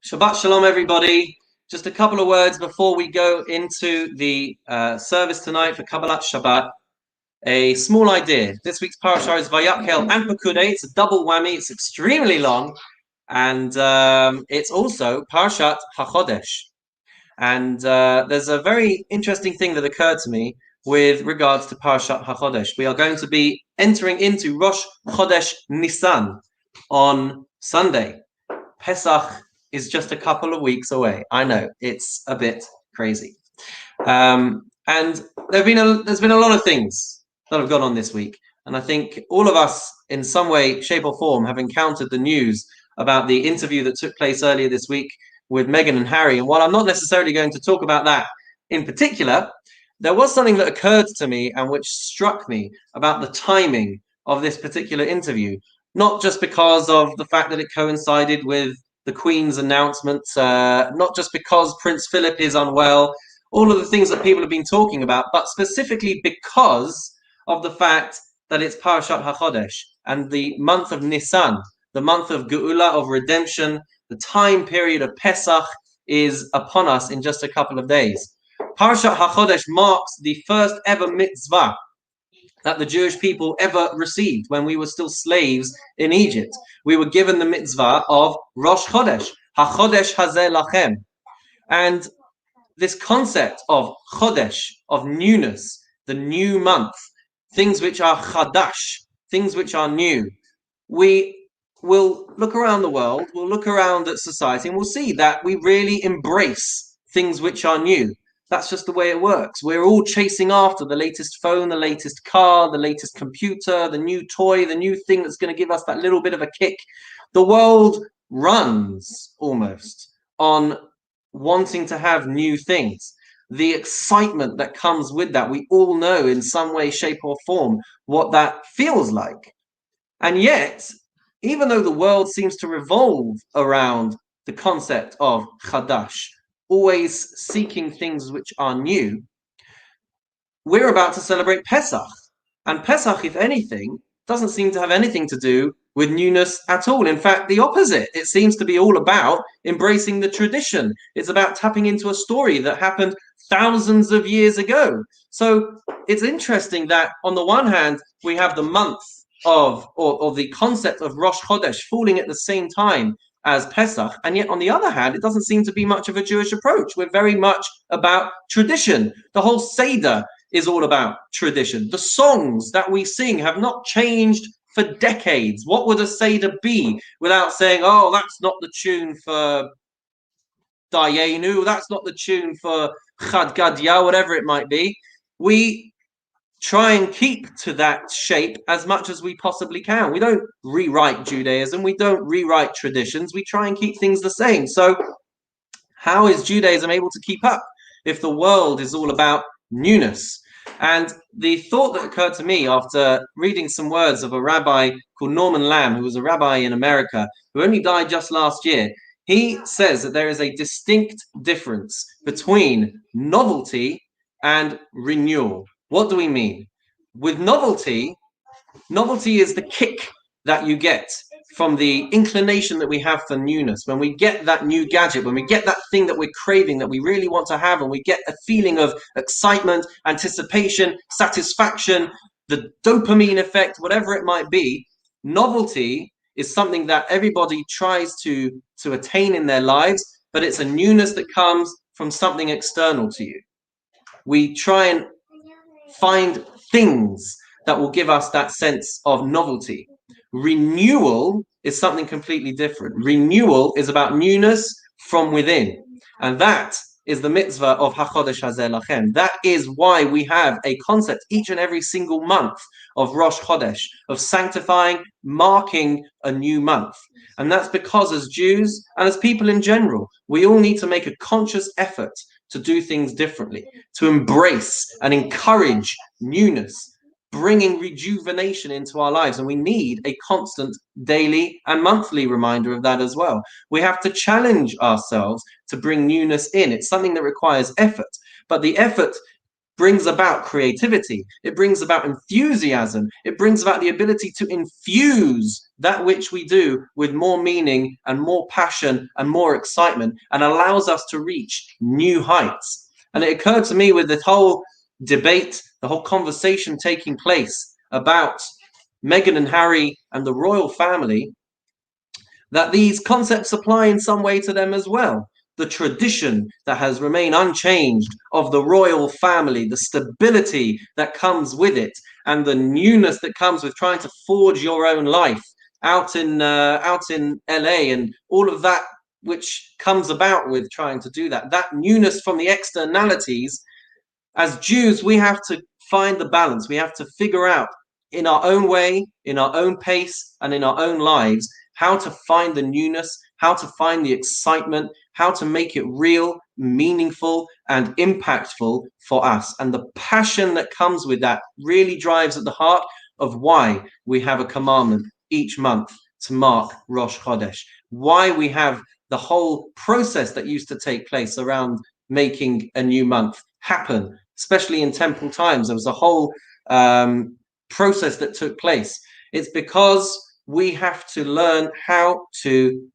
Shabbat Shalom, everybody. Just a couple of words before we go into the service tonight for Kabbalat Shabbat. A small idea. This week's Parshat is Vayakhel-Pekudei. It's a double whammy. It's extremely long. And it's also Parshat HaChodesh. And there's a very interesting thing that occurred to me with regards to Parshat HaChodesh. We are going to be entering into Rosh Chodesh Nisan on Sunday. Pesach is just a couple of weeks away. I know, it's a bit crazy. And there's been a lot of things that have gone on this week. And I think all of us, in some way, shape or form, have encountered the news about the interview that took place earlier this week with Meghan and Harry. And while I'm not necessarily going to talk about that in particular, there was something that occurred to me and which struck me about the timing of this particular interview. Not just because of the fact that it coincided with the Queen's announcement, not just because Prince Philip is unwell, all of the things that people have been talking about, but specifically because of the fact that it's Parshat HaChodesh and the month of Nisan, the month of Geula, of redemption, the time period of Pesach is upon us in just a couple of days. Parshat HaChodesh marks the first ever mitzvah that the Jewish people ever received when we were still slaves in Egypt. We were given the mitzvah of Rosh Chodesh, HaChodesh Hazeh Lachem. And this concept of Chodesh, of newness, the new month, things which are Chadash, things which are new, we will look around the world, we'll look around at society, and we'll see that we really embrace things which are new. That's just the way it works. We're all chasing after the latest phone, the latest car, the latest computer, the new toy, the new thing that's going to give us that little bit of a kick. The world runs almost on wanting to have new things. The excitement that comes with that, we all know in some way, shape, or form what that feels like. And yet, even though the world seems to revolve around the concept of Chadash, always seeking things which are new, we're about to celebrate Pesach. And Pesach, if anything, doesn't seem to have anything to do with newness at all. In fact, the opposite. It seems to be all about embracing the tradition. It's about tapping into a story that happened thousands of years ago. So it's interesting that on the one hand, we have the month of, or the concept of Rosh Chodesh falling at the same time as Pesach, and yet on the other hand, it doesn't seem to be much of a Jewish approach. We're very much about tradition. The whole Seder is all about tradition. The songs that we sing have not changed for decades. What would a Seder be without saying, oh, that's not the tune for Dayenu, that's not the tune for Chad Gadya, whatever it might be. We try and keep to that shape as much as we possibly can. We don't rewrite Judaism. We don't rewrite traditions. We try and keep things the same. So how is Judaism able to keep up if the world is all about newness? And the thought that occurred to me after reading some words of a rabbi called Norman Lamb, who was a rabbi in America, who only died just last year, he says that there is a distinct difference between novelty and renewal. What do we mean? With novelty is the kick that you get from the inclination that we have for newness. When we get that new gadget, when we get that thing that we're craving, that we really want to have, and we get a feeling of excitement, anticipation, satisfaction, the dopamine effect, whatever it might be, novelty is something that everybody tries to attain in their lives, but it's a newness that comes from something external to you. We try and find things that will give us that sense of novelty. Renewal is something completely different. Renewal is about newness from within. And that is the mitzvah of HaChodesh Hazeh Lachem. That is why we have a concept each and every single month of Rosh Chodesh, of sanctifying, marking a new month. And that's because as Jews and as people in general, we all need to make a conscious effort to do things differently, to embrace and encourage newness, bringing rejuvenation into our lives. And we need a constant daily and monthly reminder of that as well. We have to challenge ourselves to bring newness in. It's something that requires effort, but the effort brings about creativity. It brings about enthusiasm. It brings about the ability to infuse that which we do with more meaning and more passion and more excitement, and allows us to reach new heights. And it occurred to me with the whole debate, the whole conversation taking place about Meghan and Harry and the royal family, that these concepts apply in some way to them as well. The tradition that has remained unchanged of the royal family, the stability that comes with it, and the newness that comes with trying to forge your own life out in LA, and all of that which comes about with trying to do that. That newness from the externalities. As Jews, we have to find the balance. We have to figure out in our own way, in our own pace, and in our own lives, how to find the newness, how to find the excitement, how to make it real, meaningful, and impactful for us. And the passion that comes with that really drives at the heart of why we have a commandment each month to mark Rosh Chodesh, why we have the whole process that used to take place around making a new month happen, especially in temple times. There was a whole process that took place. It's because we have to learn how to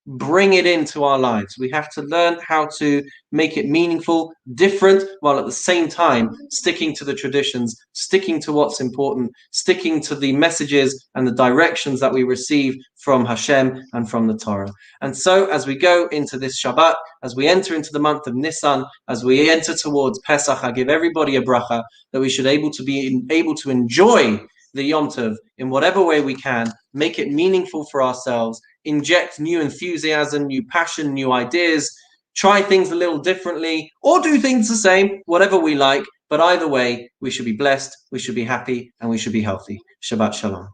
bring it into our lives. We have to learn how to make it meaningful, different, while at the same time sticking to the traditions, sticking to what's important, sticking to the messages and the directions that we receive from Hashem and from the Torah. And so as we go into this Shabbat, as we enter into the month of Nisan, as we enter towards Pesach, I give everybody a bracha that we should be able to enjoy the Yom Tov in whatever way we can, make it meaningful for ourselves, inject new enthusiasm, new passion, new ideas, try things a little differently, or do things the same, whatever we like. But either way, we should be blessed, we should be happy, and we should be healthy. Shabbat Shalom.